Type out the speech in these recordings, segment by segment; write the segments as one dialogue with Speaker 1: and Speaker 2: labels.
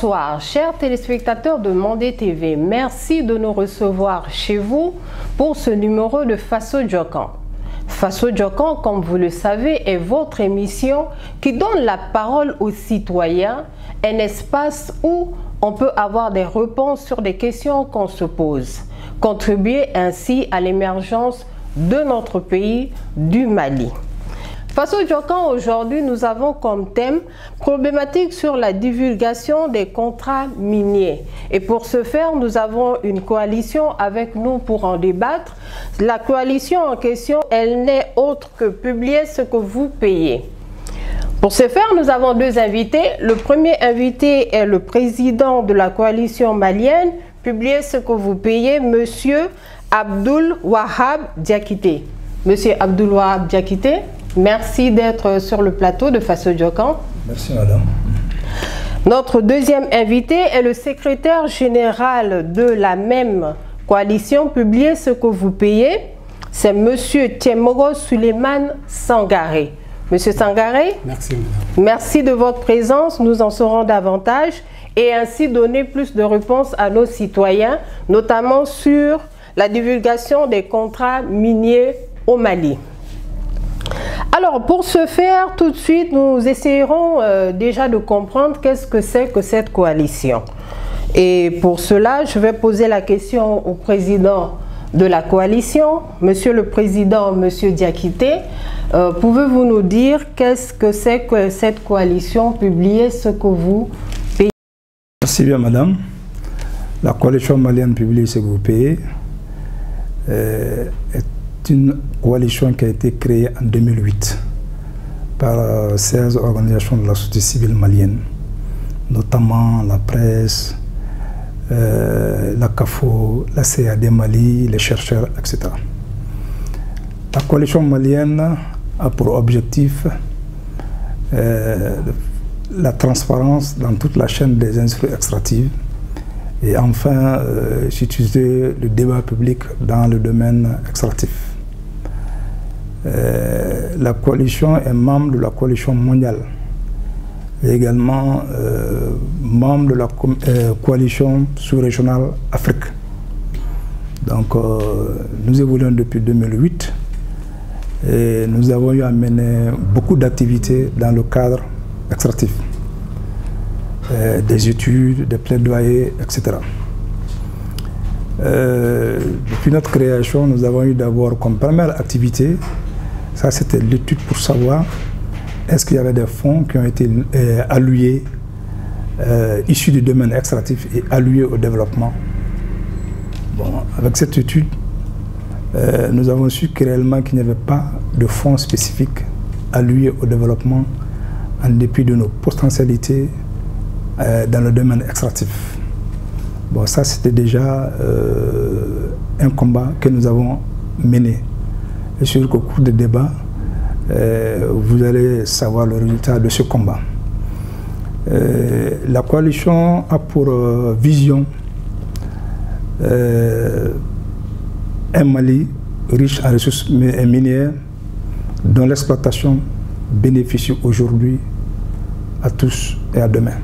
Speaker 1: Bonsoir, chers téléspectateurs de Mandé TV. Merci de nous recevoir chez vous pour ce numéro de Faso Djokan. Faso Djokan, comme vous le savez, est votre émission qui donne la parole aux citoyens, un espace où on peut avoir des réponses sur des questions qu'on se pose. Contribuer ainsi à l'émergence de notre pays, du Mali. Faso Djokan, aujourd'hui, nous avons comme thème problématique sur la divulgation des contrats miniers. Et pour ce faire, nous avons une coalition avec nous pour en débattre. La coalition en question, elle n'est autre que publier ce que vous payez. Pour ce faire, nous avons deux invités. Le premier invité est le président de la coalition malienne, publier ce que vous payez, Monsieur Abdoul Wahab Diakité. Monsieur Abdoul Wahab Diakité, merci d'être sur le plateau de Faso Djokan.
Speaker 2: Merci madame.
Speaker 1: Notre deuxième invité est le secrétaire général de la même coalition, publier ce que vous payez. C'est Monsieur Tiemogo Suleiman Sangaré. Monsieur Sangaré,
Speaker 3: merci madame.
Speaker 1: Merci de votre présence, nous en saurons davantage et ainsi donner plus de réponses à nos citoyens, notamment sur la divulgation des contrats miniers au Mali. Alors, pour ce faire, tout de suite, nous essayerons déjà de comprendre qu'est-ce que c'est que cette coalition. Et pour cela, je vais poser la question au président de la coalition. Monsieur le Président, Monsieur Diakité, pouvez-vous nous dire qu'est-ce que c'est que cette coalition, publier ce que vous payez?
Speaker 2: Merci bien, madame. La coalition malienne publie ce que vous payez est une coalition qui a été créée en 2008 par 16 organisations de la société civile malienne, notamment la presse, la CAFO, la CAD Mali, les chercheurs, etc. La coalition malienne a pour objectif la transparence dans toute la chaîne des industries extractives et enfin utiliser le débat public dans le domaine extractif. La coalition est membre de la coalition mondiale et également membre de la coalition sous-régionale Afrique. Donc nous évoluons depuis 2008 et nous avons eu à mener beaucoup d'activités dans le cadre extractif, des études, des plaidoyers, etc. Depuis notre création, nous avons eu d'abord comme première activité, ça c'était l'étude pour savoir est-ce qu'il y avait des fonds qui ont été alloués, issus du domaine extractif et alloués au développement. Bon, avec cette étude, nous avons su que réellement qu'il n'y avait pas de fonds spécifiques alloués au développement en dépit de nos potentialités dans le domaine extractif. Bon, ça c'était déjà un combat que nous avons mené. Et sûr qu'au cours des débats, vous allez savoir le résultat de ce combat. La coalition a pour vision un Mali riche en ressources minières dont l'exploitation bénéficie aujourd'hui à tous et à demain.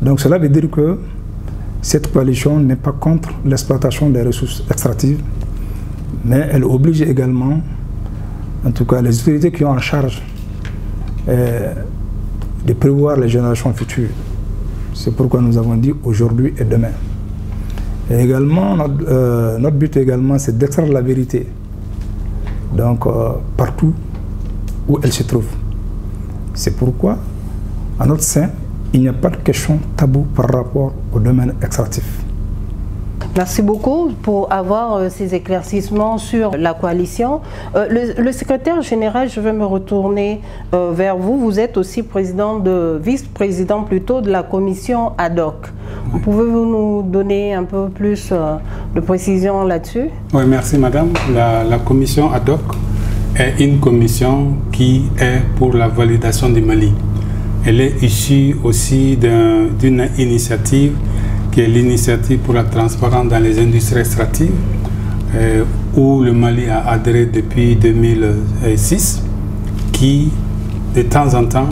Speaker 2: Donc cela veut dire que cette coalition n'est pas contre l'exploitation des ressources extractives, mais elle oblige également, en tout cas les autorités qui ont en charge de prévoir les générations futures. C'est pourquoi nous avons dit aujourd'hui et demain. Et également, notre but également, c'est d'extraire la vérité, donc partout où elle se trouve. C'est pourquoi, à notre sein, il n'y a pas de question taboue par rapport au domaine extractif.
Speaker 1: Merci beaucoup pour avoir ces éclaircissements sur la coalition. Le secrétaire général, je vais me retourner vers vous. Vous êtes aussi vice-président plutôt de la commission ad hoc. Oui. Pouvez-vous nous donner un peu plus de précision là-dessus?
Speaker 3: Oui, merci madame. La commission ad hoc est une commission qui est pour la validation du Mali. Elle est issue aussi d'une initiative qui est l'initiative pour la transparence dans les industries extractives, où le Mali a adhéré depuis 2006, qui de temps en temps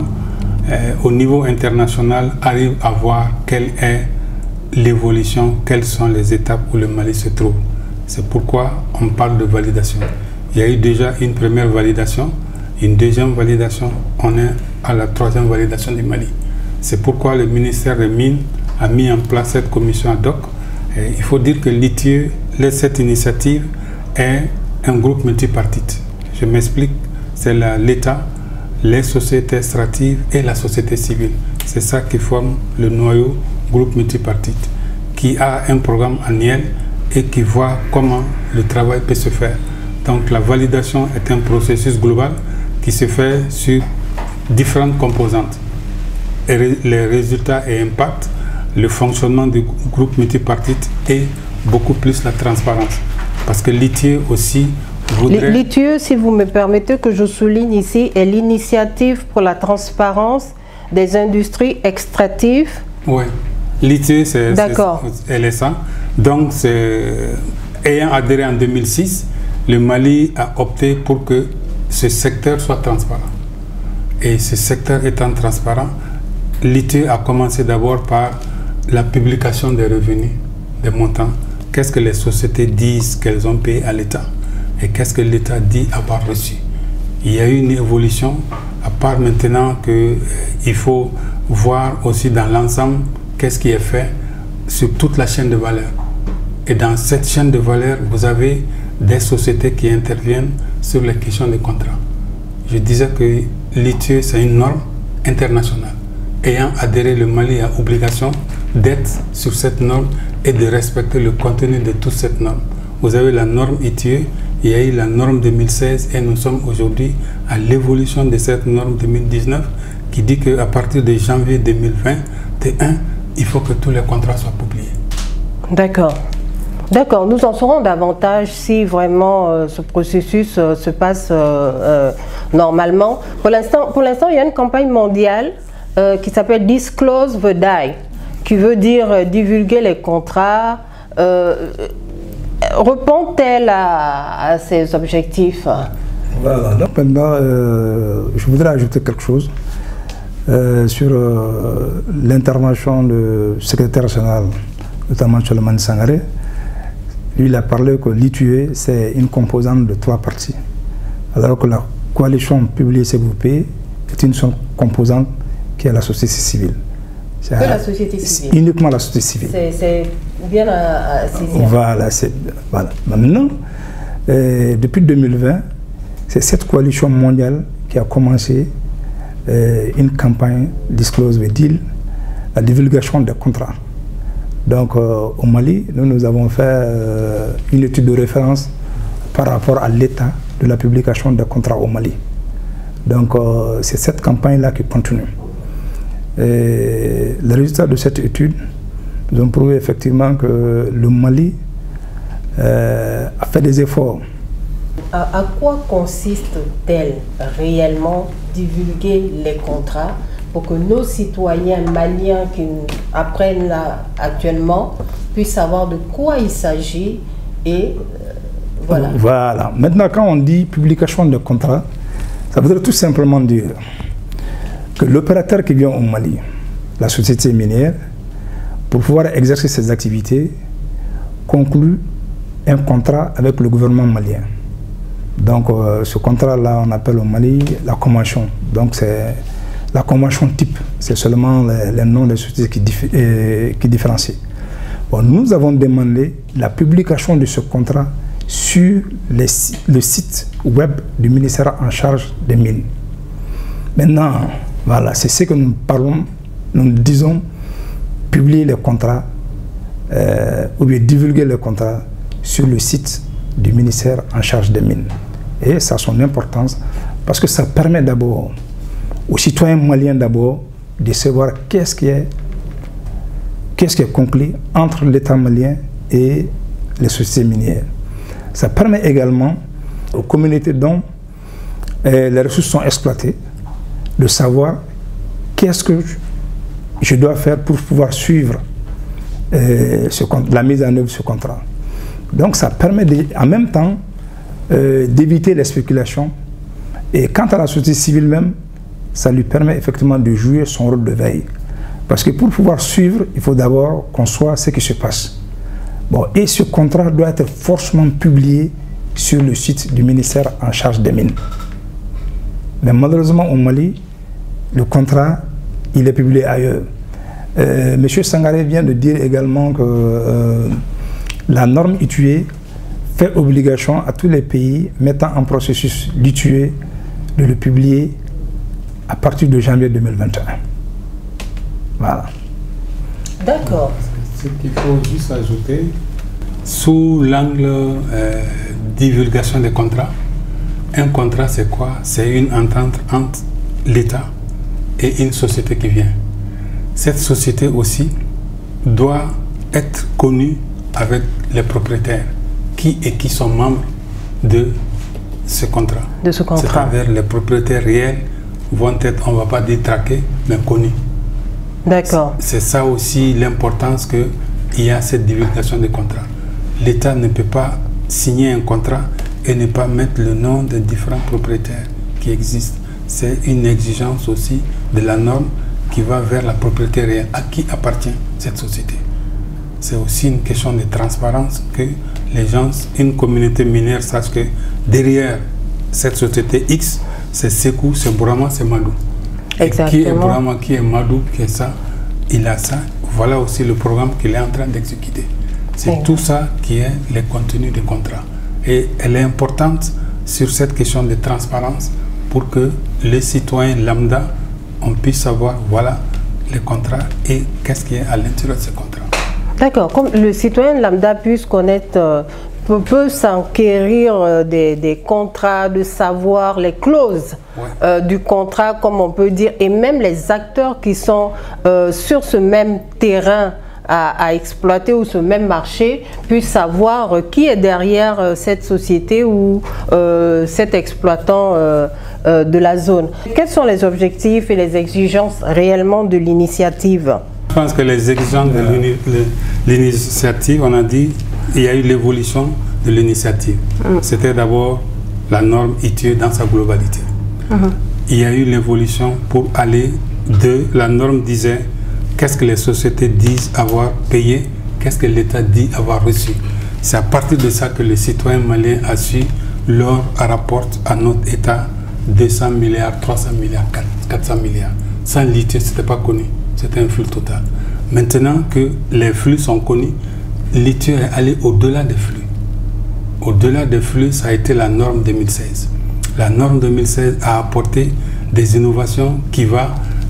Speaker 3: au niveau international, arrive à voir quelle est l'évolution, quelles sont les étapes où le Mali se trouve. C'est pourquoi on parle de validation. Il y a eu déjà une première validation, une deuxième validation, on est à la troisième validation du Mali. C'est pourquoi le ministère des Mines a mis en place cette commission ad hoc. Et il faut dire que l'ITIE, cette initiative, est un groupe multipartite. Je m'explique, c'est l'État, les sociétés extractives et la société civile. C'est ça qui forme le noyau groupe multipartite, qui a un programme annuel et qui voit comment le travail peut se faire. Donc la validation est un processus global qui se fait sur différentes composantes. Et les résultats et impacts, le fonctionnement du groupe multipartite et beaucoup plus la transparence. Parce que l'ITIE aussi voudrait...
Speaker 1: L'ITIE, si vous me permettez que je souligne ici, est l'initiative pour la transparence des industries extractives.
Speaker 3: Oui, l'ITIE, c'est LSA. Donc, ayant adhéré en 2006, le Mali a opté pour que ce secteur soit transparent. Et ce secteur étant transparent, l'ITIE a commencé d'abord par la publication des revenus, des montants. Qu'est-ce que les sociétés disent qu'elles ont payé à l'État et qu'est-ce que l'État dit avoir reçu. Il y a eu une évolution, à part maintenant qu'il faut voir aussi dans l'ensemble qu'est-ce qui est fait sur toute la chaîne de valeur. Et dans cette chaîne de valeur, vous avez des sociétés qui interviennent sur les questions de contrat. Je disais que l'ITIE, c'est une norme internationale. Ayant adhéré, le Mali a obligation d'être sur cette norme et de respecter le contenu de toute cette norme. Vous avez la norme ITIE, il y a eu la norme 2016 et nous sommes aujourd'hui à l'évolution de cette norme 2019 qui dit qu'à partir de janvier 2021, il faut que tous les contrats soient publiés. D'accord.
Speaker 1: D'accord, nous en saurons davantage si vraiment ce processus se passe normalement. Pour l'instant, il y a une campagne mondiale qui s'appelle Disclose the Die, qui veut dire divulguer les contrats. Répond-elle à ces objectifs?
Speaker 2: Voilà, donc maintenant, je voudrais ajouter quelque chose sur l'intervention du secrétaire national, notamment Souleymane Sangaré. Lui, il a parlé que l'ITIE, c'est une composante de 3 parties, alors que la coalition Publier-C'est-Vous Payer est une seule composante qui est la société civile.
Speaker 1: Que la société civile?
Speaker 2: Uniquement la société civile.
Speaker 1: C'est bien à saisir.
Speaker 2: Voilà, voilà. Maintenant, depuis 2020, c'est cette coalition mondiale qui a commencé une campagne Disclose the Deal, la divulgation des contrats. Donc au Mali, nous avons fait une étude de référence par rapport à l'état de la publication des contrats au Mali. Donc c'est cette campagne-là qui continue. Et les résultats de cette étude nous ont prouvé effectivement que le Mali a fait des efforts.
Speaker 1: À quoi consiste-t-elle réellement divulguer les contrats pour que nos citoyens maliens qui apprennent là actuellement puissent savoir de quoi il s'agit et voilà.
Speaker 2: Voilà. Maintenant, quand on dit publication de contrats, ça voudrait tout simplement dire que l'opérateur qui vient au Mali, la société minière, pour pouvoir exercer ses activités, conclut un contrat avec le gouvernement malien. Donc ce contrat-là, on appelle au Mali la convention. Donc c'est la convention type, c'est seulement les noms des sociétés qui différencient. Bon, nous avons demandé la publication de ce contrat sur le site web du ministère en charge des mines. Maintenant, voilà, c'est ce que nous parlons, nous disons publier les contrats ou bien divulguer les contrats sur le site du ministère en charge des mines. Et ça a son importance parce que ça permet d'abord aux citoyens maliens d'abord de savoir qu'est-ce qui est conclu entre l'État malien et les sociétés minières. Ça permet également aux communautés dont les ressources sont exploitées de savoir qu'est-ce que je dois faire pour pouvoir suivre la mise en œuvre de ce contrat. Donc ça permet en même temps d'éviter les spéculations. Et quant à la société civile même, ça lui permet effectivement de jouer son rôle de veille. Parce que pour pouvoir suivre, il faut d'abord qu'on soit ce qui se passe. Bon, et ce contrat doit être forcément publié sur le site du ministère en charge des mines. Mais malheureusement au Mali, le contrat, il est publié ailleurs. Monsieur Sangaré vient de dire également que la norme ITUE fait obligation à tous les pays mettant en processus l'ITUE de le publier à partir de janvier 2021. Voilà.
Speaker 1: D'accord.
Speaker 3: Ce qu'il faut juste ajouter, sous l'angle divulgation des contrats, un contrat c'est quoi? C'est une entente entre l'État et une société qui vient. Cette société aussi doit être connue avec les propriétaires qui sont membres de ce contrat.
Speaker 1: De ce contrat.
Speaker 3: C'est-à-dire les propriétaires réels vont être, on ne va pas dire traqués, mais connus.
Speaker 1: D'accord.
Speaker 3: C'est ça aussi l'importance qu'il y a cette divulgation des contrats. L'État ne peut pas signer un contrat et ne pas mettre le nom des différents propriétaires qui existent. C'est une exigence aussi de la norme qui va vers la propriété réelle. À qui appartient cette société? C'est aussi une question de transparence que les gens, une communauté minière sache que derrière cette société X, c'est Sekou, c'est Bourama, c'est Madou.
Speaker 1: Exactement.
Speaker 3: Qui est Bourama, qui est Madou, qui est ça, il a ça. Voilà aussi le programme qu'il est en train d'exécuter. C'est tout ça qui est le contenu du contrat. Et elle est importante sur cette question de transparence pour que les citoyens lambda, on puisse savoir, voilà, les contrats et qu'est-ce qui est à l'intérieur de ces contrats.
Speaker 1: D'accord, comme le citoyen lambda puisse connaître, peut s'enquérir des contrats, de savoir les clauses du contrat, comme on peut dire, et même les acteurs qui sont sur ce même terrain à exploiter ou ce même marché puissent savoir qui est derrière cette société ou cet exploitant de la zone. Quels sont les objectifs et les exigences réellement de l'initiative?
Speaker 3: Je pense que les exigences de l'initiative, on a dit, il y a eu l'évolution de l'initiative. C'était d'abord la norme ITUE dans sa globalité. Il y a eu l'évolution pour aller de la norme disait qu'est-ce que les sociétés disent avoir payé, qu'est-ce que l'État dit avoir reçu. C'est à partir de ça que le citoyen malien a su leur rapporte à notre État 200 milliards, 300 milliards, 400 milliards. Sans l'ITUE, ce n'était pas connu. C'était un flux total. Maintenant que les flux sont connus, l'ITUE est allé au-delà des flux. Au-delà des flux, ça a été la norme 2016. La norme 2016 a apporté des innovations qui vont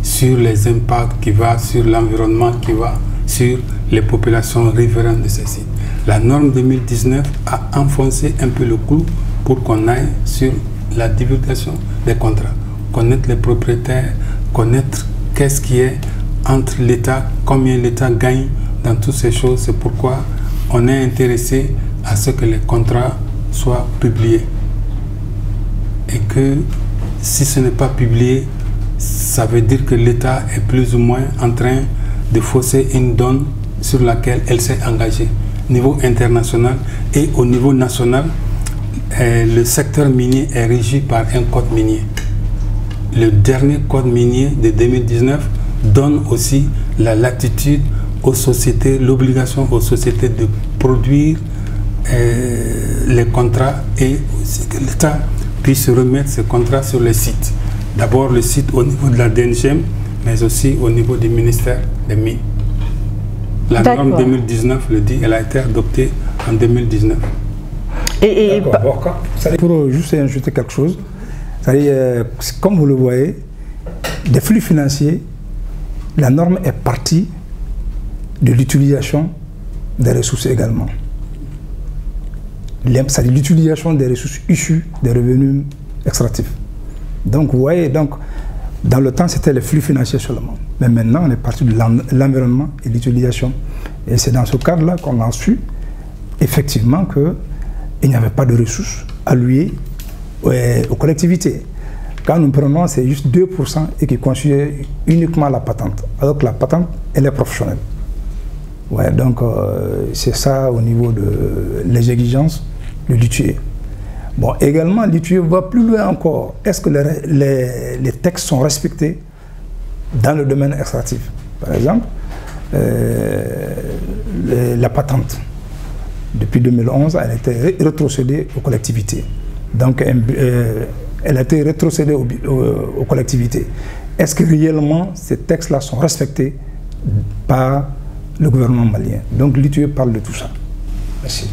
Speaker 3: sur les impacts, qui vont sur l'environnement, qui vont sur les populations riveraines de ces sites. La norme 2019 a enfoncé un peu le clou pour qu'on aille sur la divulgation des contrats. Connaître les propriétaires, connaître qu'est-ce qui est entre l'État, combien l'État gagne dans toutes ces choses. C'est pourquoi on est intéressé à ce que les contrats soient publiés. Et que si ce n'est pas publié, ça veut dire que l'État est plus ou moins en train de fausser une donne sur laquelle elle s'est engagée. Au niveau international et au niveau national, le secteur minier est régi par un code minier. Le dernier code minier de 2019 donne aussi la latitude aux sociétés, l'obligation aux sociétés de produire les contrats et aussi que l'État puisse remettre ces contrats sur les sites. D'abord le site au niveau de la DNGM, mais aussi au niveau du ministère des Mines. La norme 2019 le dit, elle a été adoptée en 2019.
Speaker 2: Pour juste ajouter quelque chose, comme vous le voyez, des flux financiers, la norme est partie de l'utilisation des ressources également. C'est l'utilisation des ressources issues des revenus extractifs. Donc vous voyez, dans le temps c'était les flux financiers seulement. Mais maintenant on est parti de l'environnement et de l'utilisation. Et c'est dans ce cadre-là qu'on a su effectivement qu'il n'y avait pas de ressources allouées aux collectivités. Quand nous prenons, c'est juste 2% et qui constitue uniquement la patente. Alors que la patente, elle est professionnelle. Ouais, donc c'est ça au niveau de les exigences de l'ITUE. Bon, également, l'ITUE va plus loin encore. Est-ce que les textes sont respectés dans le domaine extractif? Par exemple, la patente, depuis 2011, elle a été rétrocédée aux collectivités. Donc, elle a été rétrocédée aux collectivités. Est-ce que réellement ces textes-là sont respectés par le gouvernement malien? Donc, l'ITUE parle de tout ça. Merci.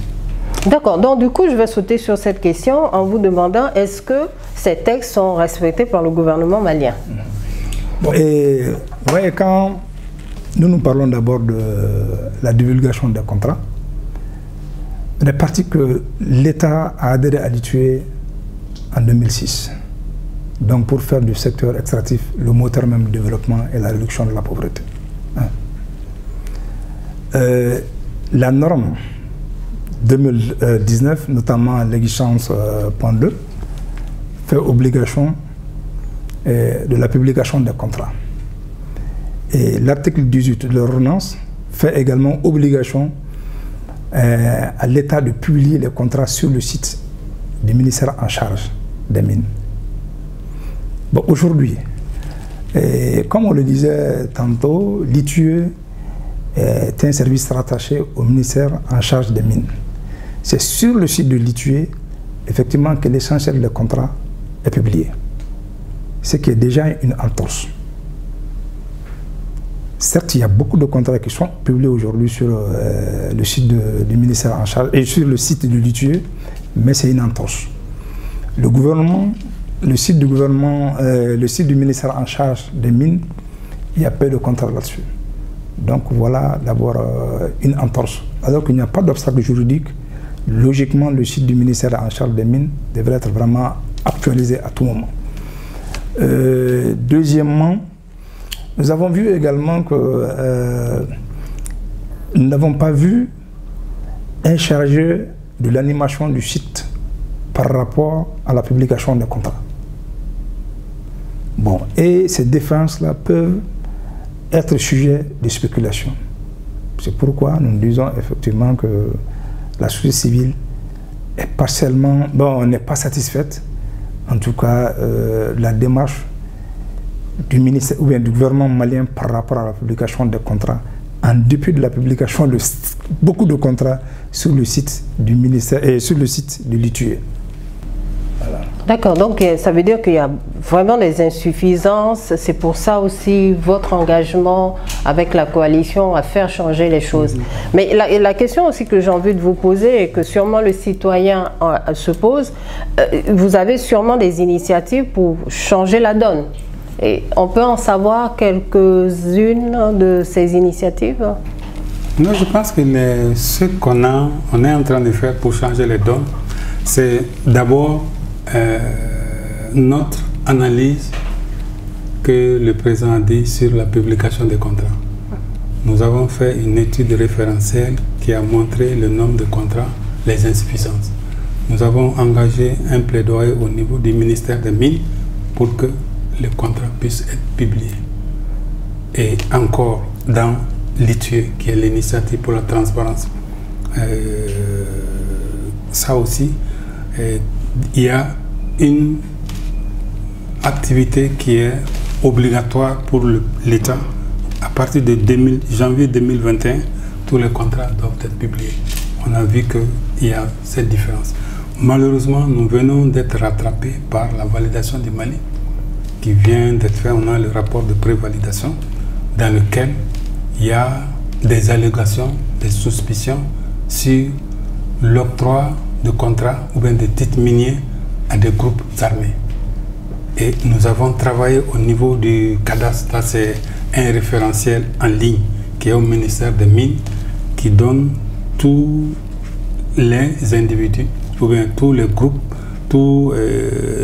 Speaker 1: D'accord, donc du coup je vais sauter sur cette question en vous demandant est-ce que ces textes sont respectés par le gouvernement malien?
Speaker 2: Bon, et ouais, quand nous parlons d'abord de la divulgation des contrats, il est parti que l'État a adhéré à l'ITUE en 2006, donc pour faire du secteur extractif le moteur même du développement et la réduction de la pauvreté. La norme 2019, notamment l'exigence point 2, fait obligation de la publication des contrats. Et l'article 18 de l'ordonnance fait également obligation à l'État de publier les contrats sur le site du ministère en charge des mines. Bon, aujourd'hui, comme on le disait tantôt, l'ITUE est un service rattaché au ministère en charge des mines. C'est sur le site de l'ITUE, effectivement, que l'essentiel des contrats est publié. Ce qui est déjà une entorse. Certes, il y a beaucoup de contrats qui sont publiés aujourd'hui sur le site du ministère en charge et sur le site de l'ITUE, mais c'est une entorse. Le gouvernement, le site du ministère en charge des mines, il y a peu de contrats là-dessus. Donc voilà d'abord une entorse. Alors qu'il n'y a pas d'obstacle juridique, logiquement le site du ministère en charge des mines devrait être vraiment actualisé à tout moment. Deuxièmement, nous avons vu également que nous n'avons pas vu un chargé de l'animation du site par rapport à la publication des contrats. Bon, et ces défenses-là peuvent être sujet de spéculation. C'est pourquoi nous disons effectivement que la société civile est partiellement, bon, n'est pas satisfaite, en tout cas la démarche du ministère ou bien du gouvernement malien par rapport à la publication des contrats, en dépit de la publication de beaucoup de contrats sur le site du ministère et sur le site de l'ITUE. Voilà.
Speaker 1: D'accord, donc ça veut dire qu'il y a vraiment des insuffisances. C'est pour ça aussi votre engagement avec la coalition à faire changer les choses. Mais la question aussi que j'ai envie de vous poser et que sûrement le citoyen se pose, vous avez sûrement des initiatives pour changer la donne. Et on peut en savoir quelques-unes de ces initiatives?
Speaker 3: Non, je pense que ce qu'on est en train de faire pour changer les donnes, c'est d'abord notre analyse que le président a dit sur la publication des contrats. Nous avons fait une étude référentielle qui a montré le nombre de contrats, les insuffisances. Nous avons engagé un plaidoyer au niveau du ministère des Mines pour que les contrats puissent être publiés. Et encore dans l'ITUE, qui est l'initiative pour la transparence, ça aussi, il y a une activité qui est obligatoire pour l'État. À partir de janvier 2021, tous les contrats doivent être publiés. On a vu qu'il y a cette différence. Malheureusement, nous venons d'être rattrapés par la validation du Mali, qui vient d'être fait. On a le rapport de prévalidation dans lequel il y a des allégations, des suspicions sur l'octroi de contrats ou bien de titres miniers à des groupes armés. Et nous avons travaillé au niveau du cadastre. C'est un référentiel en ligne qui est au ministère des Mines, qui donne tous les individus ou bien tous les groupes, toutes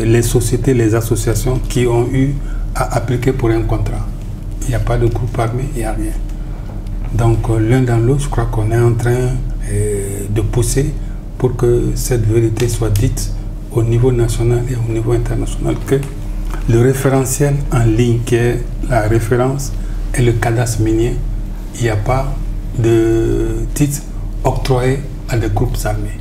Speaker 3: les sociétés, les associations qui ont eu à appliquer pour un contrat. Il n'y a pas de groupe armé, il n'y a rien. Donc l'un dans l'autre, je crois qu'on est en train de pousser pour que cette vérité soit dite au niveau national et au niveau international, que le référentiel en ligne qui est la référence et le cadastre minier, il n'y a pas de titre octroyé à des groupes armés.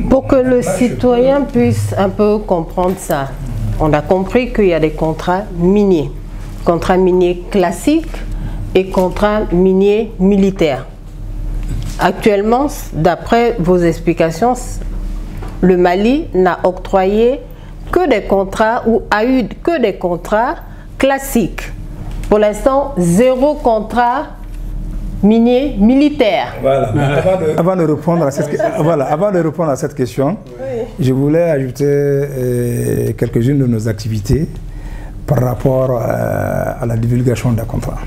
Speaker 1: Pour que le citoyen puisse un peu comprendre ça, on a compris qu'il y a des contrats miniers classiques et contrats miniers militaires. Actuellement, d'après vos explications, le Mali n'a octroyé que des contrats ou a eu que des contrats classiques. Pour l'instant, 0 contrat minier militaire.
Speaker 2: Voilà. Avant de répondre à cette question, je voulais ajouter quelques-unes de nos activités par rapport à la divulgation des contrats.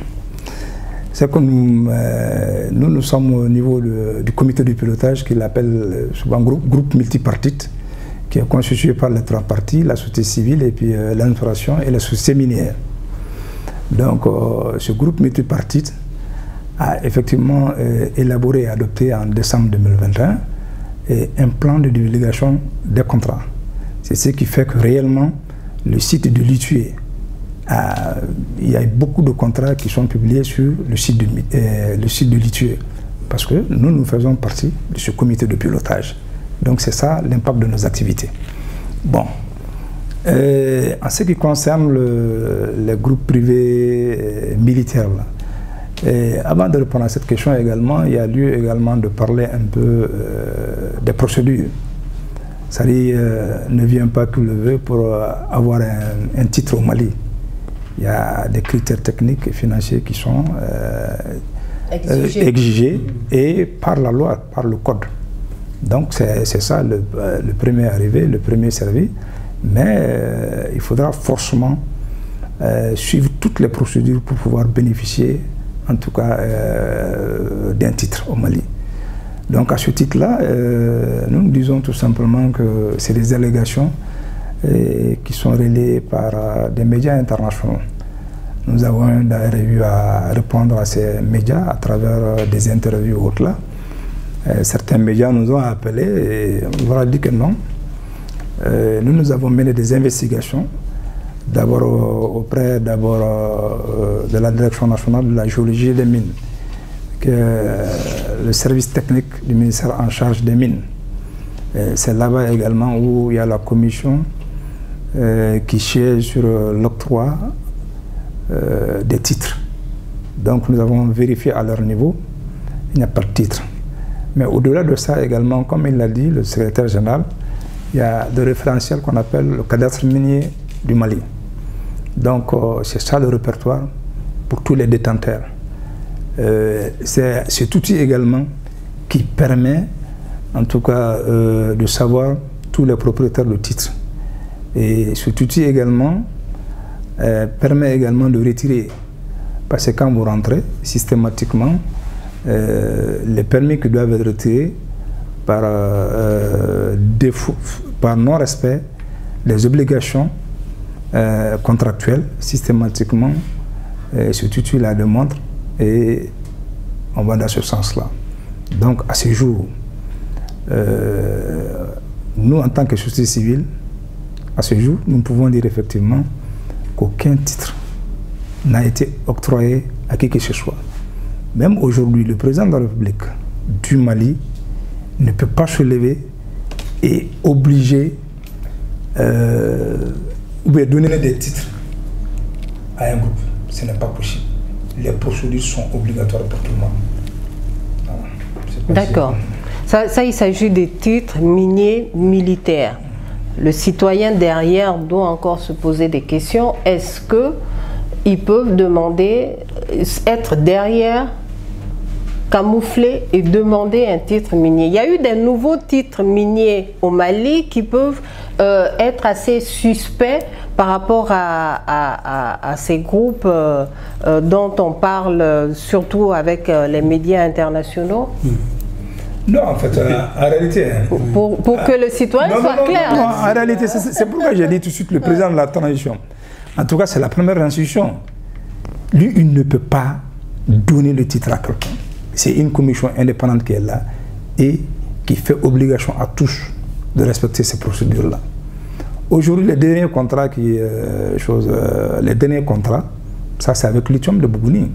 Speaker 2: C'est que nous sommes au niveau du comité de pilotage qu'il appelle souvent groupe multipartite, qui est constitué par les 3 parties, la société civile et puis l'administration et la société minière. Donc ce groupe multipartite a effectivement élaboré et adopté en décembre 2021 un plan de divulgation des contrats. C'est ce qui fait que réellement le site de l'ITUE, il y a beaucoup de contrats qui sont publiés sur le site de l'ITUE, parce que nous faisons partie de ce comité de pilotage. Donc c'est ça l'impact de nos activités. Bon, en ce qui concerne les groupes privés militaires, là, avant de répondre à cette question également, il y a lieu également de parler un peu des procédures. C'est-à-dire, ne vient pas que le veut pour avoir un titre au Mali. Il y a des critères techniques et financiers qui sont exigés et par la loi, par le code. Donc c'est ça le premier arrivé, le premier servi. Mais il faudra forcément suivre toutes les procédures pour pouvoir bénéficier en tout cas d'un titre au Mali. Donc à ce titre-là, nous disons tout simplement que c'est des allégations qui sont relayées par des médias internationaux. Nous avons d'ailleurs eu à répondre à ces médias à travers des interviews autres là. Certains médias nous ont appelés et on leur a dit que non. Nous avons mené des investigations, d'abord auprès de la Direction nationale de la géologie et des mines, que le service technique du ministère en charge des mines. C'est là-bas également où il y a la commission qui siège sur l'octroi des titres. Donc nous avons vérifié à leur niveau, il n'y a pas de titre. Mais au-delà de ça également, comme il l'a dit, le secrétaire général, il y a des référentiels qu'on appelle le cadastre minier du Mali. Donc c'est ça le répertoire pour tous les détenteurs. C'est cet outil également qui permet en tout cas de savoir tous les propriétaires de titres. Et cet outil également permet également de retirer, parce que quand vous rentrez systématiquement, les permis qui doivent être retirés par défaut, par non-respect des obligations contractuelles, systématiquement, cet outil la démontre et on va dans ce sens-là. Donc à ce jour, nous en tant que société civile, à ce jour, nous pouvons dire effectivement qu'aucun titre n'a été octroyé à qui que ce soit. Même aujourd'hui, le président de la République du Mali ne peut pas se lever et obliger ou bien donner des titres à un groupe. Ce n'est pas possible. Les procédures sont obligatoires pour tout le monde. Voilà.
Speaker 1: D'accord. Ça, il s'agit des titres miniers militaires. Le citoyen derrière doit encore se poser des questions. Est-ce qu'ils peuvent demander, être derrière, camoufler et demander un titre minier? Il y a eu des nouveaux titres miniers au Mali qui peuvent être assez suspects par rapport à ces groupes dont on parle surtout avec les médias internationaux.
Speaker 2: Non, en fait, en réalité...
Speaker 1: Pour que le citoyen soit clair.
Speaker 2: Non, en réalité, c'est pourquoi j'ai dit tout de suite le président de la transition. En tout cas, c'est la première institution. Lui, il ne peut pas donner le titre à quelqu'un. C'est une commission indépendante qui est là et qui fait obligation à tous de respecter ces procédures-là. Aujourd'hui, les derniers contrats, ça c'est avec Lithium de Bougouni.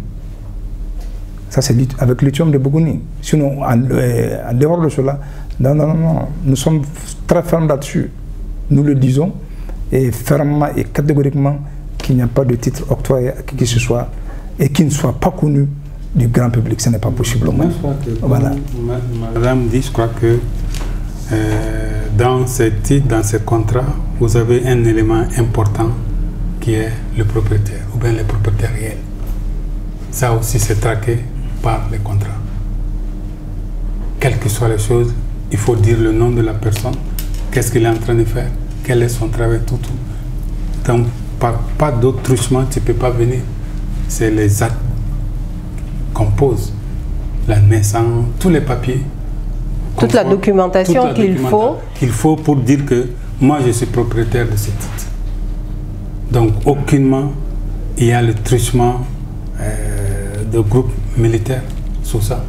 Speaker 2: Ça, c'est avec lithium de Bougouni. Sinon, en dehors de cela, non, nous sommes très fermes là-dessus. Nous le disons, et fermement et catégoriquement, qu'il n'y a pas de titre octroyé à qui que ce soit et qui ne soit pas connu du grand public. Ce n'est pas possible.
Speaker 3: Moi, je crois que, voilà. Madame dit, je crois que dans ces titres, dans ces contrats, vous avez un élément important qui est le propriétaire, ou bien les propriétaires réels. Ça aussi, c'est traqué par les contrats. Quelles que soient les choses, il faut dire le nom de la personne, qu'est-ce qu'il est en train de faire, quel est son travail, tout. Donc, pas d'autre truchement, tu ne peux pas venir. C'est les actes qu'on pose, la naissance, tous les papiers.
Speaker 1: Toute la documentation qu'il
Speaker 3: faut pour dire que moi, je suis propriétaire de ce titre. Donc, aucunement, il y a le truchement de groupes militaires sur ça.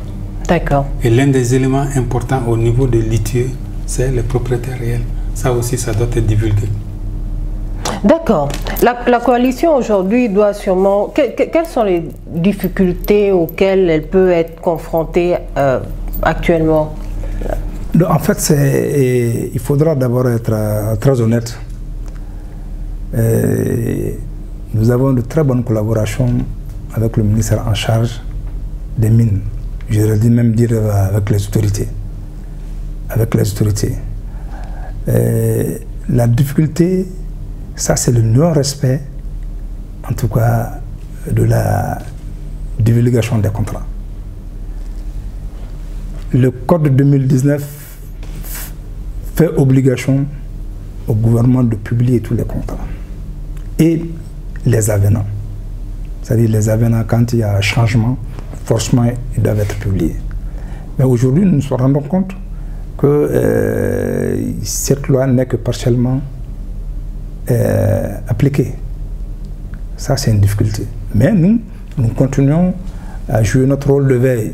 Speaker 1: D'accord.
Speaker 3: Et l'un des éléments importants au niveau de l'ITIE, c'est les propriétaires réels. Ça aussi, ça doit être divulgué.
Speaker 1: D'accord. La coalition aujourd'hui doit sûrement... Quelles sont les difficultés auxquelles elle peut être confrontée actuellement?
Speaker 2: En fait, il faudra d'abord être très honnête. Nous avons de très bonnes collaborations avec le ministère en charge des mines. Je voudrais même dire avec les autorités. La difficulté, ça c'est le non-respect, en tout cas, de la divulgation des contrats. Le code de 2019 fait obligation au gouvernement de publier tous les contrats et les avenants. C'est-à-dire les avenants, quand il y a un changement, forcément, ils doivent être publiés. Mais aujourd'hui, nous nous rendons compte que cette loi n'est que partiellement appliquée. Ça, c'est une difficulté. Mais nous continuons à jouer notre rôle de veille.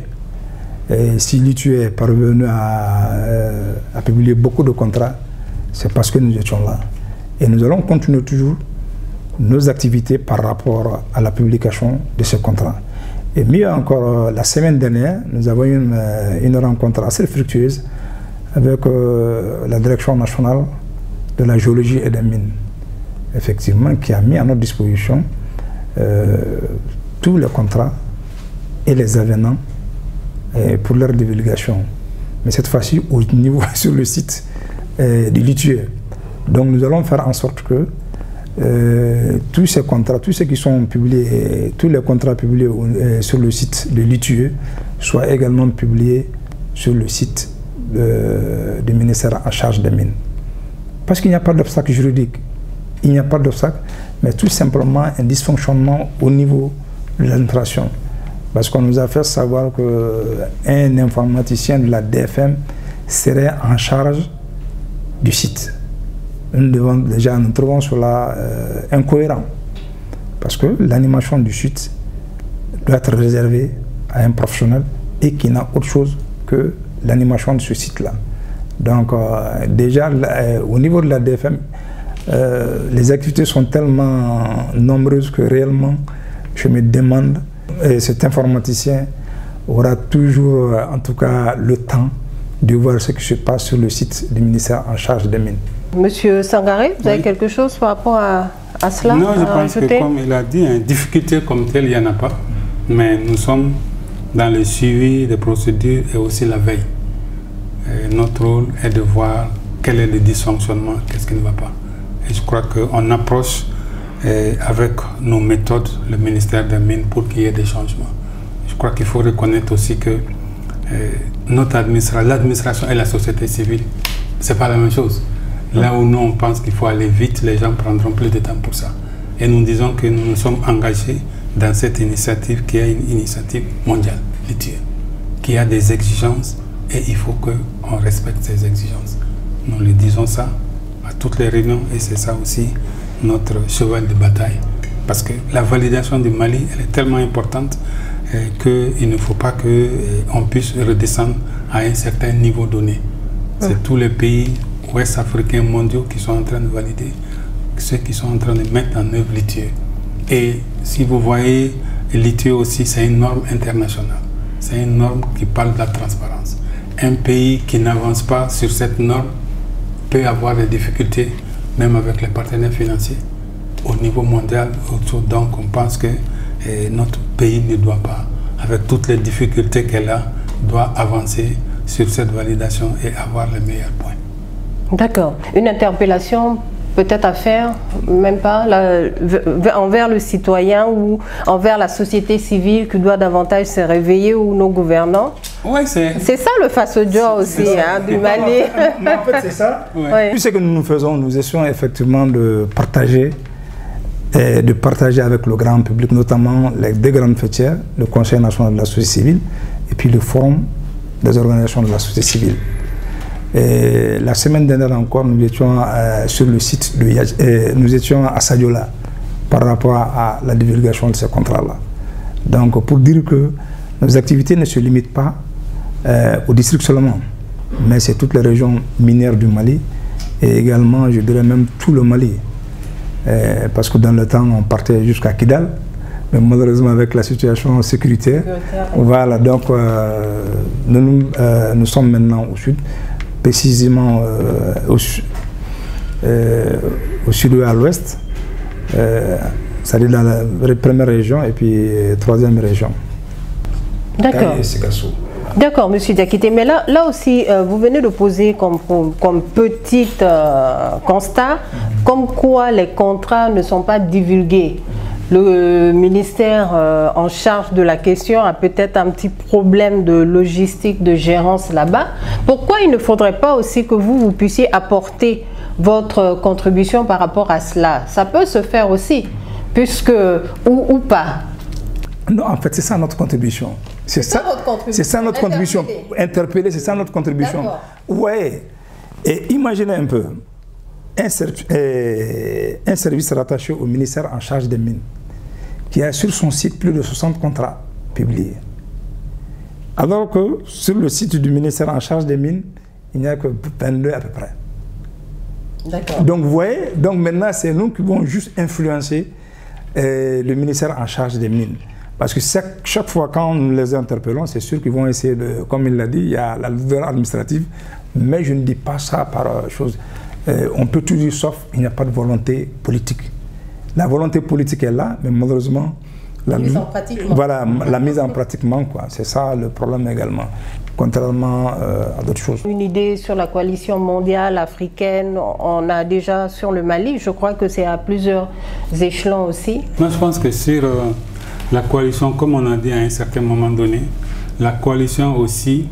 Speaker 2: Et si l'ITIE est parvenu à publier beaucoup de contrats, c'est parce que nous étions là. Et nous allons continuer toujours nos activités par rapport à la publication de ces contrats. Et mieux encore, la semaine dernière, nous avons eu une rencontre assez fructueuse avec la Direction nationale de la géologie et des mines, effectivement, qui a mis à notre disposition tous les contrats et les avenants pour leur divulgation. Mais cette fois-ci, au niveau sur le site de l'ITIE. Donc nous allons faire en sorte que tous ces contrats, tous ceux qui sont publiés, tous les contrats publiés sur le site de l'ITIE soient également publiés sur le site du ministère en charge des mines. Parce qu'il n'y a pas d'obstacle juridique, il n'y a pas d'obstacle, mais tout simplement un dysfonctionnement au niveau de l'administration. Parce qu'on nous a fait savoir qu'un informaticien de la DFM serait en charge du site. Nous trouvons cela incohérent. Parce que l'animation du site doit être réservée à un professionnel et qui n'a autre chose que l'animation de ce site-là. Donc déjà, au niveau de la DFM, les activités sont tellement nombreuses que réellement, je me demande, et cet informaticien aura toujours, en tout cas, le temps de voir ce qui se passe sur le site du ministère en charge des mines.
Speaker 1: Monsieur Sangaré, vous avez quelque chose par rapport à cela?
Speaker 3: Non, je pense que comme il a dit, difficulté comme telle, il n'y en a pas. Mais nous sommes dans le suivi des procédures et aussi la veille. Et notre rôle est de voir quel est le dysfonctionnement, qu'est-ce qui ne va pas. Et je crois qu'on approche avec nos méthodes le ministère des Mines pour qu'il y ait des changements. Je crois qu'il faut reconnaître aussi que l'administration et la société civile, ce n'est pas la même chose. Là où nous on pense qu'il faut aller vite, les gens prendront plus de temps pour ça. Et nous disons que nous nous sommes engagés dans cette initiative qui est une initiative mondiale, l'ITIE, qui a des exigences et il faut qu'on respecte ces exigences. Nous le disons ça à toutes les réunions et c'est ça aussi notre cheval de bataille. Parce que la validation du Mali, elle est tellement importante qu'il ne faut pas qu'on puisse redescendre à un certain niveau donné. C'est tous les pays ouest-africains mondiaux qui sont en train de valider, ceux qui sont en train de mettre en œuvre l'ITIE. Et si vous voyez, l'ITIE aussi, c'est une norme internationale. C'est une norme qui parle de la transparence. Un pays qui n'avance pas sur cette norme peut avoir des difficultés, même avec les partenaires financiers, au niveau mondial. Donc on pense que notre pays ne doit pas, avec toutes les difficultés qu'elle a, doit avancer sur cette validation et avoir les meilleurs points.
Speaker 1: D'accord. Une interpellation peut-être à faire, même pas, envers le citoyen ou envers la société civile qui doit davantage se réveiller, ou nos gouvernants.
Speaker 3: Oui, c'est
Speaker 1: ça le FASOJO aussi, du Mali.
Speaker 2: En fait, c'est ça.
Speaker 1: Ouais.
Speaker 2: Tout ce que nous faisons, nous essayons effectivement de partager avec le grand public, notamment les deux grandes fêtières, le Conseil national de la société civile et puis le Forum des organisations de la société civile. Et la semaine dernière encore, nous étions sur le site de nous étions à Sadiola par rapport à la divulgation de ces contrats-là. Donc pour dire que nos activités ne se limitent pas au district seulement, mais c'est toutes les régions minières du Mali et également, je dirais même tout le Mali. Parce que dans le temps, on partait jusqu'à Kidal, mais malheureusement avec la situation sécuritaire, voilà, donc nous sommes maintenant au sud, précisément au sud et à l'ouest, c'est-à-dire dans la première région et puis troisième région.
Speaker 1: D'accord. D'accord, M. Diakité, mais là aussi, vous venez de poser comme petit constat, comme quoi les contrats ne sont pas divulgués. Le ministère en charge de la question a peut-être un petit problème de logistique, de gérance là-bas. Pourquoi il ne faudrait pas aussi que vous puissiez apporter votre contribution par rapport à cela? Ça peut se faire aussi, puisque, ou pas.
Speaker 2: Non, en fait, c'est ça notre contribution. C'est ça notre contribution. Interpeller, c'est ça notre contribution. Ouais. Et imaginez un peu un service rattaché au ministère en charge des mines qui a sur son site plus de 60 contrats publiés. Alors que sur le site du ministère en charge des mines, il n'y a que 22 à peu près.
Speaker 1: D'accord.
Speaker 2: Donc vous voyez, donc maintenant c'est nous qui vont juste influencer le ministère en charge des mines. Parce que chaque fois quand nous les interpellons, c'est sûr qu'ils vont essayer de, comme il l'a dit, il y a la lourdeur administrative, mais je ne dis pas ça par chose. On peut tout dire sauf il n'y a pas de volonté politique. La volonté politique est là, mais malheureusement, la mise en pratique, voilà, la mise en pratique manque, quoi. C'est ça le problème également, contrairement à d'autres choses.
Speaker 1: Une idée sur la coalition mondiale africaine, on a déjà sur le Mali, je crois que c'est à plusieurs échelons aussi.
Speaker 3: Moi je pense que sur la coalition, comme on a dit à un certain moment donné, la coalition aussi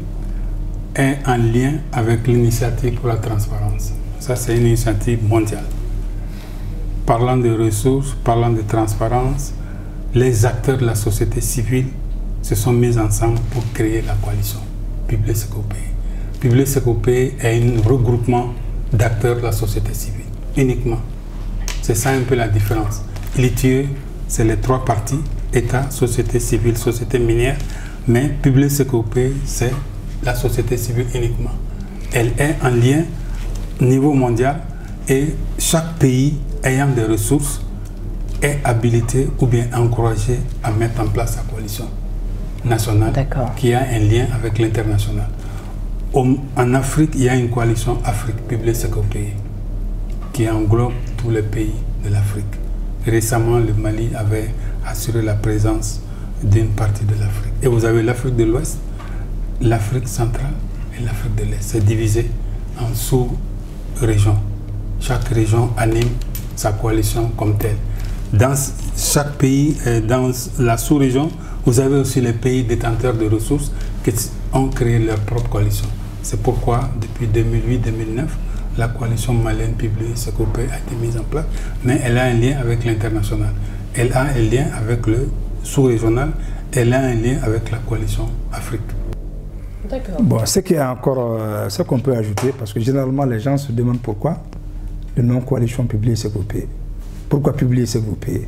Speaker 3: est en lien avec l'initiative pour la transparence. Ça, c'est une initiative mondiale. Parlant de ressources, parlant de transparence, les acteurs de la société civile se sont mis ensemble pour créer la coalition Public Sekopé. Public Sekopé est un regroupement d'acteurs de la société civile, uniquement. C'est ça un peu la différence. L'ITIE, c'est les trois parties, État, société civile, société minière, mais Public Sekopé, c'est la société civile uniquement. Elle est en lien au niveau mondial et chaque pays ayant des ressources est habilité ou bien encouragé à mettre en place sa coalition nationale qui a un lien avec l'international. En Afrique, il y a une coalition Afrique Public Sekopé qui englobe tous les pays de l'Afrique. Récemment, le Mali avait assuré la présence d'une partie de l'Afrique. Et vous avez l'Afrique de l'Ouest, l'Afrique centrale et l'Afrique de l'Est. C'est divisé en sous-régions. Chaque région anime sa coalition comme telle. Dans chaque pays, dans la sous-région, vous avez aussi les pays détenteurs de ressources qui ont créé leur propre coalition. C'est pourquoi, depuis 2008-2009, la coalition malienne Public Sekopé a été mise en place, mais elle a un lien avec l'international. Elle a un lien avec le sous-régional, elle a un lien avec la coalition Afrique.
Speaker 1: D'accord.
Speaker 2: Bon, ce qui est encore, ce qu'on peut ajouter, parce que généralement les gens se demandent pourquoi le nom coalition Public Sekopé. Pourquoi Public Sekopé?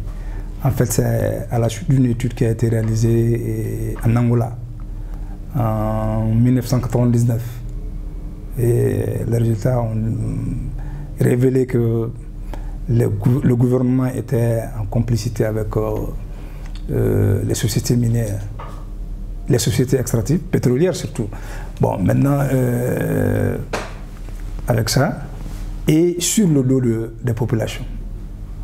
Speaker 2: En fait, c'est à la suite d'une étude qui a été réalisée en Angola en 1999. Et les résultats ont révélé que le gouvernement était en complicité avec les sociétés minières. les sociétés extractives, pétrolières surtout. Bon, maintenant, avec ça, et sur le dos des populations.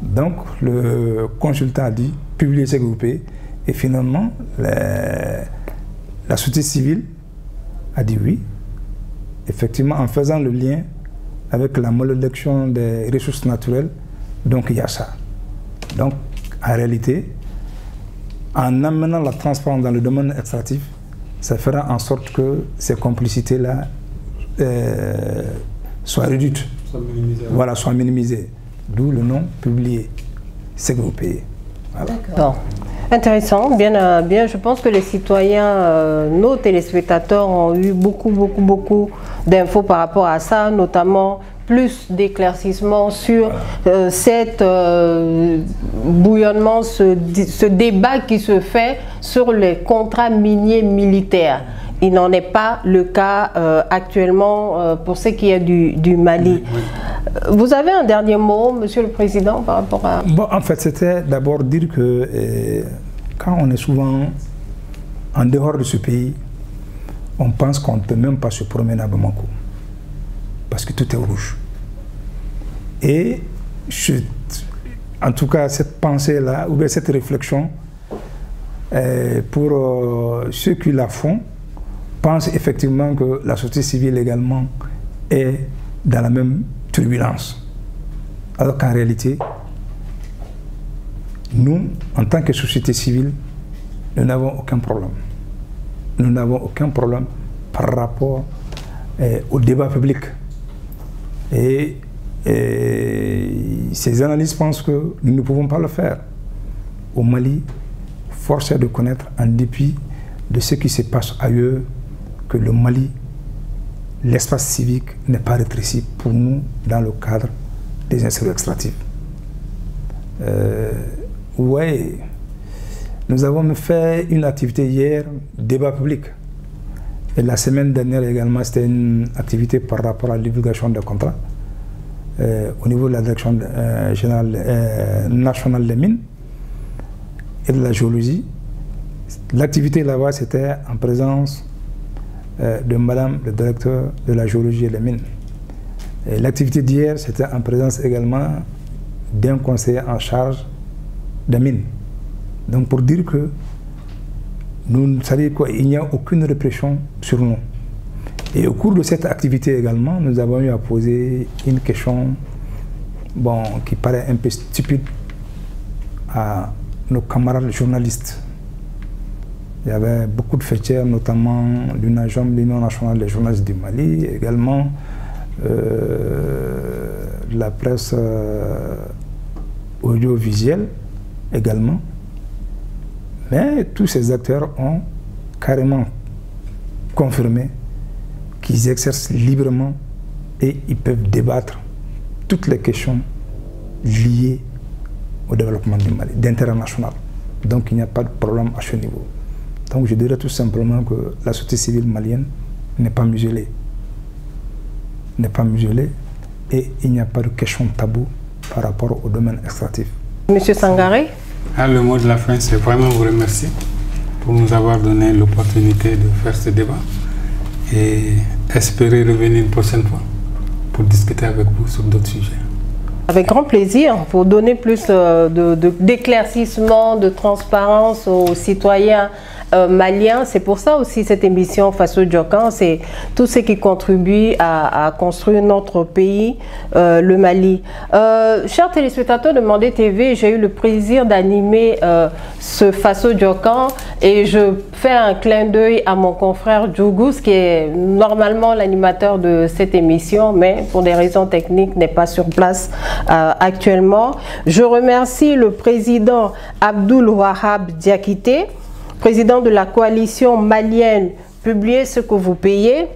Speaker 2: Donc, le consultant a dit, publiez ce que vous payez, et finalement, la société civile a dit oui. Effectivement, en faisant le lien avec la malédiction des ressources naturelles, donc il y a ça. Donc, en réalité, en amenant la transparence dans le domaine extractif, ça fera en sorte que ces complicités-là soient réduites. Voilà, soient minimisées. D'où le nom publié, c'est que vous payez. Voilà.
Speaker 1: Bon. Intéressant, bien, je pense que les citoyens, nos téléspectateurs ont eu beaucoup d'infos par rapport à ça, notamment plus d'éclaircissements sur cet bouillonnement, ce débat qui se fait sur les contrats miniers militaires. Il n'en est pas le cas actuellement pour ce qui est du Mali. Oui. Vous avez un dernier mot, Monsieur le Président, par rapport à...
Speaker 2: Bon, en fait, c'était d'abord dire que quand on est souvent en dehors de ce pays, on pense qu'on ne peut même pas se promener à Bamako. Parce que tout est rouge. Et en tout cas, cette pensée-là, ou bien cette réflexion, pour ceux qui la font, pensent effectivement que la société civile également est dans la même turbulence. Alors qu'en réalité, nous, en tant que société civile, nous n'avons aucun problème. Nous n'avons aucun problème par rapport au débat public. Et ces analystes pensent que nous ne pouvons pas le faire. Au Mali, force est de connaître, en dépit de ce qui se passe ailleurs, que le Mali, l'espace civique n'est pas rétréci pour nous dans le cadre des instruments extractifs. Oui, nous avons fait une activité hier, débat public. Et la semaine dernière également, c'était une activité par rapport à la divulgation des contrats au niveau de la direction générale nationale des mines et de la géologie. L'activité là-bas, c'était en présence de Madame le directeur de la géologie et des mines. L'activité d'hier, c'était en présence également d'un conseiller en charge des mines. Donc pour dire que nous savons qu'il n'y a aucune répression sur nous. Et au cours de cette activité également, nous avons eu à poser une question qui paraît un peu stupide à nos camarades journalistes. Il y avait beaucoup de fêtières, notamment l'Union nationale des journalistes du Mali, également la presse audiovisuelle également. Mais tous ces acteurs ont carrément confirmé qu'ils exercent librement et ils peuvent débattre toutes les questions liées au développement du Mali, d'intérêt national. Donc il n'y a pas de problème à ce niveau. Donc je dirais tout simplement que la société civile malienne n'est pas muselée. N'est pas muselée et il n'y a pas de question tabou par rapport au domaine extractif.
Speaker 1: Monsieur Sangaré?
Speaker 3: Le mot de la fin, c'est vraiment vous remercier pour nous avoir donné l'opportunité de faire ce débat et espérer revenir une prochaine fois pour discuter avec vous sur d'autres sujets.
Speaker 1: Avec grand plaisir, pour donner plus d'éclaircissement, de transparence aux citoyens maliens. C'est pour ça aussi cette émission Faso Diokan, c'est tout ce qui contribue à construire notre pays, le Mali. Chers téléspectateurs de Mandé TV, j'ai eu le plaisir d'animer ce Faso Diokan et je fais un clin d'œil à mon confrère Djougous qui est normalement l'animateur de cette émission, mais pour des raisons techniques n'est pas sur place actuellement. Je remercie le président Abdoul Wahab Diakité, président de la coalition malienne Publiez ce que vous payez,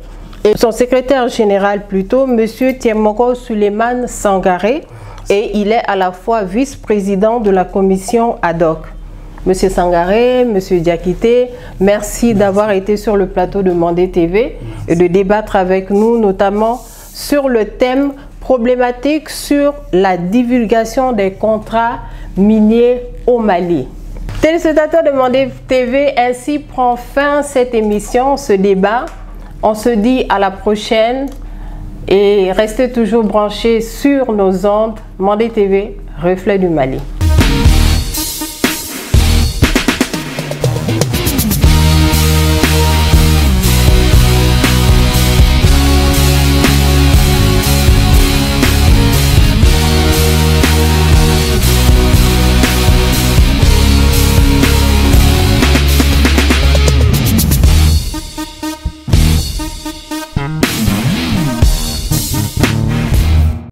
Speaker 1: et son secrétaire général plutôt, M. Thiemoko Suleiman Sangaré, et il est à la fois vice-président de la commission ad hoc. M. Sangaré, M. Diakité, merci d'avoir été sur le plateau de Mandé TV et de débattre avec nous, notamment sur le thème problématique sur la divulgation des contrats miniers au Mali. Téléspectateurs de Mandé TV, ainsi prend fin cette émission, ce débat. On se dit à la prochaine et restez toujours branchés sur nos ondes. Mandé TV, reflet du Mali.